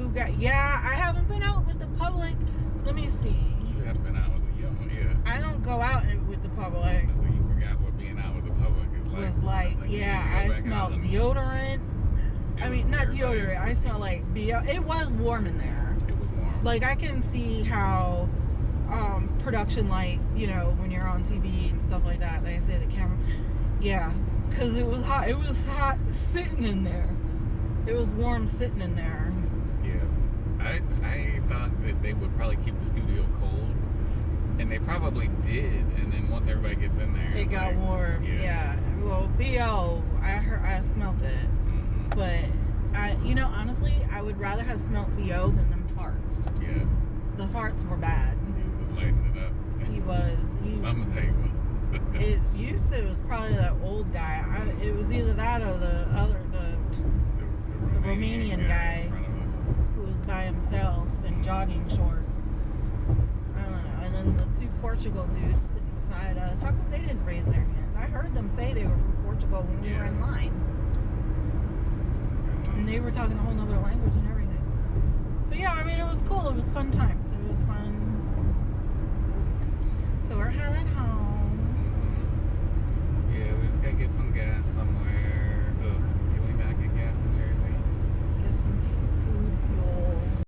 two guys. Yeah, I haven't been out with the public. Let me see. You haven't been out with the young, yeah. I don't go out with the public. So you forgot what being out with the public is like. Was like, yeah, I smelled deodorant. I mean, not deodorant. I smell like BO. It was warm in there. It was warm. Like, I can see how production light, you know, when you're on TV and stuff like that, they say the camera. Yeah, because it was hot. It was hot sitting in there. It was warm sitting in there. Yeah. I thought that they would probably keep the studio cold. And they probably did. And then once everybody gets in there, It got like, warm. Yeah. Well, BO, I smelt it. Mm-hmm. But, you know, honestly, I would rather have smelt BO than them farts. Yeah. The farts were bad. He was lighting it up. He was. Someday was. You said it was probably that old guy. It was either that or the Romanian guy in front of us. who was by himself in jogging shorts. I don't know. And then the two Portugal dudes sitting beside us. How come they didn't raise their hands? I heard them say they were from Portugal when we were in line. And they were talking a whole nother language and everything. But yeah, I mean, it was cool. It was fun times.